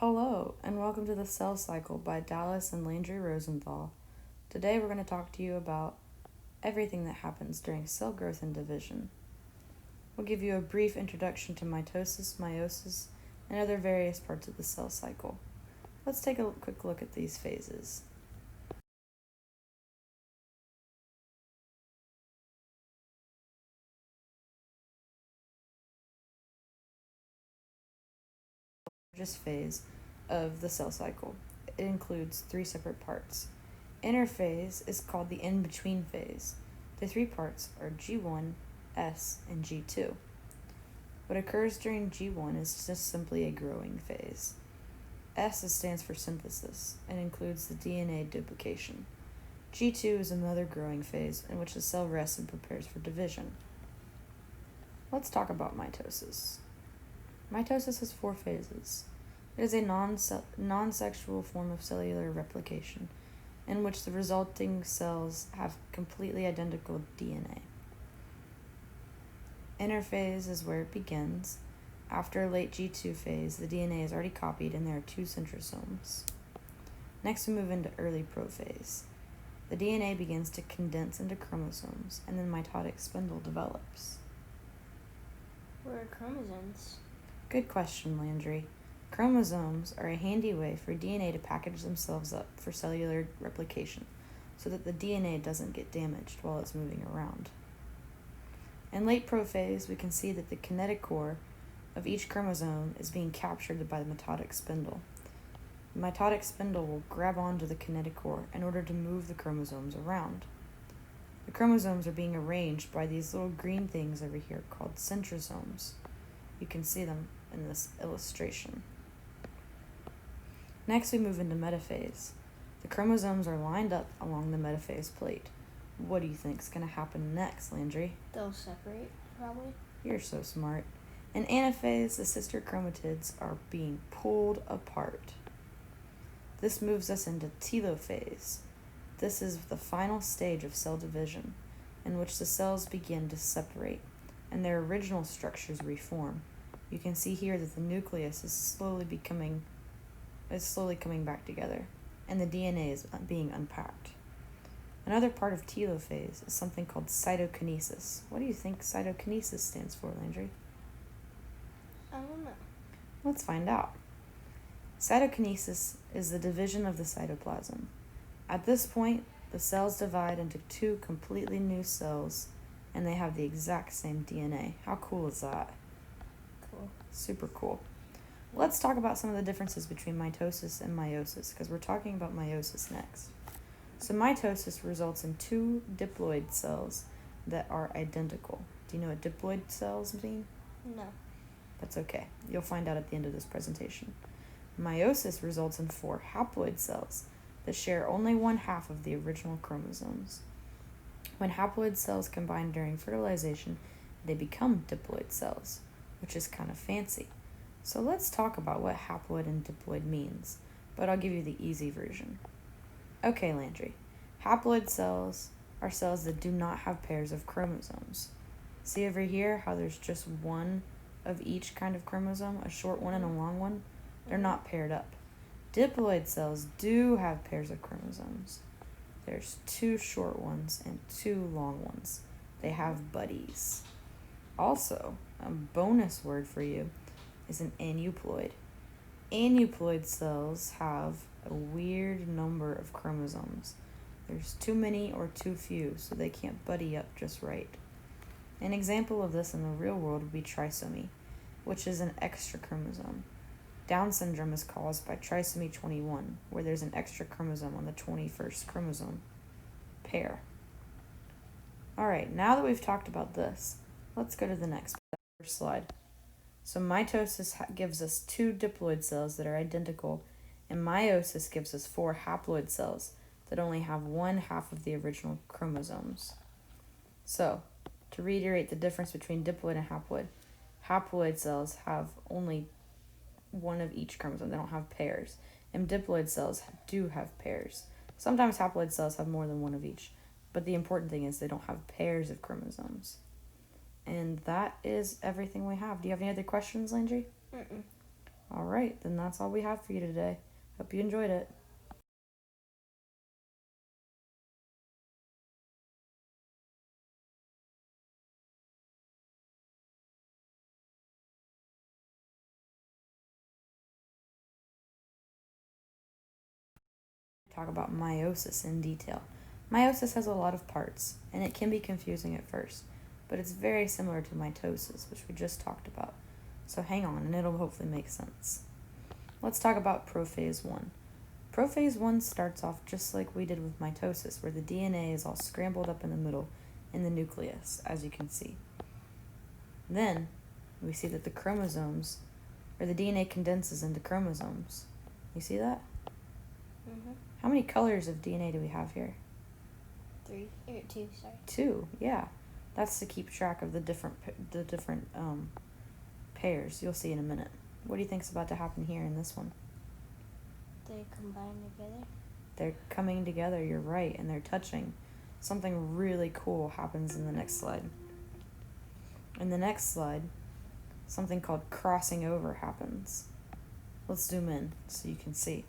Hello, and welcome to the Cell Cycle by Dallas and Landry Rosenthal. Today we're going to talk to you about everything that happens during cell growth and division. We'll give you a brief introduction to mitosis, meiosis, and other various parts of the cell cycle. Let's take a quick look at these phases. The largest phase of the cell cycle. It includes three separate parts. Interphase is called the in-between phase. The three parts are G1, S, and G2. What occurs during G1 is just simply a growing phase. S stands for synthesis and includes the DNA duplication. G2 is another growing phase in which the cell rests and prepares for division. Let's talk about mitosis. Mitosis has four phases. It is a non-sexual form of cellular replication in which the resulting cells have completely identical DNA. Interphase is where it begins. After a late G2 phase, the DNA is already copied and there are two centrosomes. Next, we move into early prophase. The DNA begins to condense into chromosomes, and then mitotic spindle develops. What are chromosomes? Good question, Landry. Chromosomes are a handy way for DNA to package themselves up for cellular replication so that the DNA doesn't get damaged while it's moving around. In late prophase, we can see that the kinetochore of each chromosome is being captured by the mitotic spindle. The mitotic spindle will grab onto the kinetochore in order to move the chromosomes around. The chromosomes are being arranged by these little green things over here called centrosomes. You can see them in this illustration. Next, we move into metaphase. The chromosomes are lined up along the metaphase plate. What do you think is going to happen next, Landry? They'll separate, probably. You're so smart. In anaphase, the sister chromatids are being pulled apart. This moves us into telophase. This is the final stage of cell division, in which the cells begin to separate, and their original structures reform. You can see here that the nucleus is slowly coming back together, and the DNA is being unpacked. Another part of telophase is something called cytokinesis. What do you think cytokinesis stands for, Landry? I don't know. Let's find out. Cytokinesis is the division of the cytoplasm. At this point, the cells divide into two completely new cells, and they have the exact same DNA. How cool is that? Cool. Super cool. Let's talk about some of the differences between mitosis and meiosis, because we're talking about meiosis next. So mitosis results in two diploid cells that are identical. Do you know what diploid cells mean? No. That's okay. You'll find out at the end of this presentation. Meiosis results in four haploid cells that share only one half of the original chromosomes. When haploid cells combine during fertilization, they become diploid cells, which is kind of fancy. So let's talk about what haploid and diploid means, but I'll give you the easy version. Okay, Landry. Haploid cells are cells that do not have pairs of chromosomes. See over here how there's just one of each kind of chromosome, a short one and a long one? They're not paired up. Diploid cells do have pairs of chromosomes. There's two short ones and two long ones. They have buddies. Also, a bonus word for you is an aneuploid. Aneuploid cells have a weird number of chromosomes. There's too many or too few, so they can't buddy up just right. An example of this in the real world would be trisomy, which is an extra chromosome. Down syndrome is caused by trisomy 21, where there's an extra chromosome on the 21st chromosome pair. Alright, now that we've talked about this, let's go to the next slide. So mitosis gives us two diploid cells that are identical, and meiosis gives us four haploid cells that only have one half of the original chromosomes. So, to reiterate the difference between diploid and haploid cells have only one of each chromosome. They don't have pairs. And diploid cells do have pairs. Sometimes haploid cells have more than one of each, but the important thing is they don't have pairs of chromosomes. And that is everything we have. Do you have any other questions, Landry? Mm-mm. All right, then that's all we have for you today. Hope you enjoyed it. Talk about meiosis in detail. Meiosis has a lot of parts, and it can be confusing at first, but it's very similar to mitosis, which we just talked about. So hang on, and it'll hopefully make sense. Let's talk about prophase 1. Prophase 1 starts off just like we did with mitosis, where the DNA is all scrambled up in the middle in the nucleus, as you can see. Then we see that the chromosomes, or the DNA condenses into chromosomes. You see that? Mm-hmm. How many colors of DNA do we have here? 2, sorry. 2, yeah. That's to keep track of the different pairs. You'll see in a minute. What do you think's about to happen here in this one? They combine together. They're coming together, you're right, and they're touching. Something really cool happens in the next slide. In the next slide, something called crossing over happens. Let's zoom in so you can see.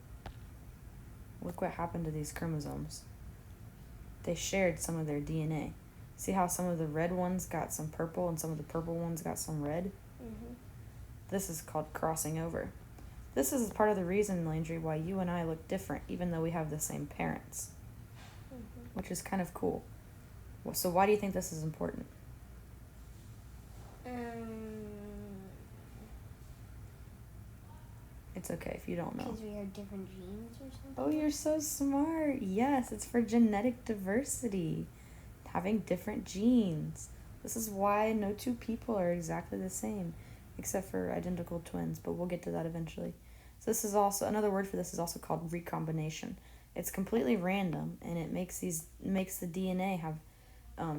Look what happened to these chromosomes. They shared some of their DNA. See how some of the red ones got some purple and some of the purple ones got some red? Mm-hmm. This is called crossing over. This is part of the reason, Landry, why you and I look different, even though we have the same parents, which is kind of cool. So why do you think this is important? It's okay if you don't know. Because we have different genes or something? Oh, you're so smart. Yes, it's for genetic diversity. Having different genes. This is why no two people are exactly the same, except for identical twins, but we'll get to that eventually. So this is also, another word for this is also called recombination. It's completely random, and it makes the DNA have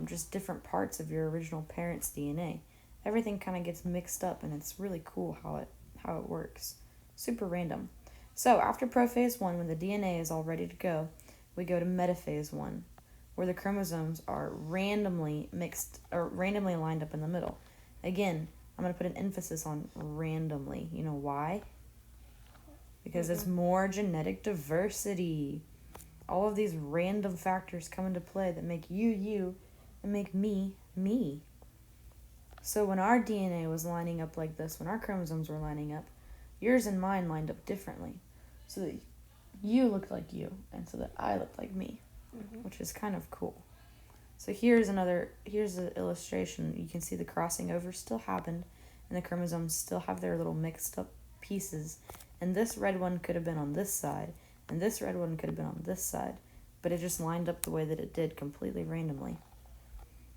just different parts of your original parent's DNA. Everything kind of gets mixed up, and it's really cool how it works. Super random. So after prophase 1, when the DNA is all ready to go, we go to metaphase 1, where the chromosomes are randomly mixed or randomly lined up in the middle. Again, I'm going to put an emphasis on randomly. You know why? Because there's more genetic diversity. All of these random factors come into play that make you, you, and make me, me. So when our DNA was lining up like this, when our chromosomes were lining up, yours and mine lined up differently. So that you looked like you, and so that I looked like me, which is kind of cool. So here's an illustration. You can see the crossing over still happened, and the chromosomes still have their little mixed up pieces. And this red one could have been on this side, and this red one could have been on this side, but it just lined up the way that it did completely randomly.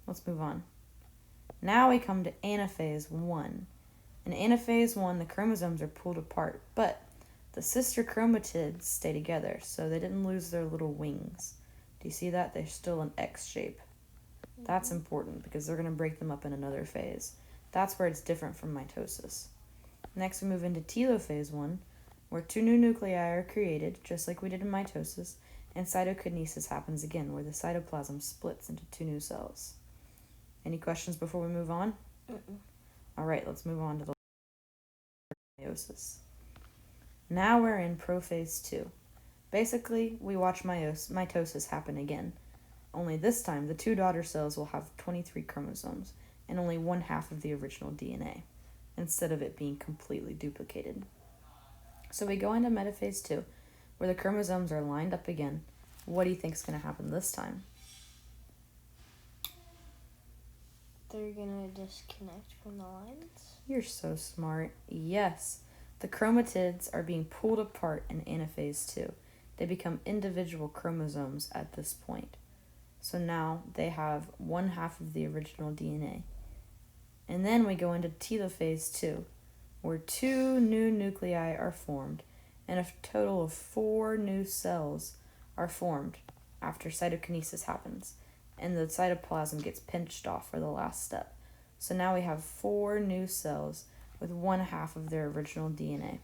Let's move on. Now we come to anaphase 1. In anaphase 1, the chromosomes are pulled apart, but the sister chromatids stay together, so they didn't lose their little wings. Do you see that? They're still an X shape. That's important because they're going to break them up in another phase. That's where it's different from mitosis. Next, we move into telophase 1, where 2 new nuclei are created, just like we did in mitosis, and cytokinesis happens again, where the cytoplasm splits into 2 new cells. Any questions before we move on? All right, let's move on to the meiosis. Now we're in prophase 2. Basically, we watch mitosis happen again. Only this time, the 2 daughter cells will have 23 chromosomes and only 1/2 of the original DNA, instead of it being completely duplicated. So we go into metaphase 2, where the chromosomes are lined up again. What do you think is going to happen this time? They're gonna disconnect from the lines? You're so smart. Yes, the chromatids are being pulled apart in anaphase 2. They become individual chromosomes at this point. So now they have 1/2 of the original DNA. And then we go into telophase 2, where 2 new nuclei are formed, and a total of 4 new cells are formed after cytokinesis happens, and the cytoplasm gets pinched off for the last step. So now we have 4 new cells with 1/2 of their original DNA.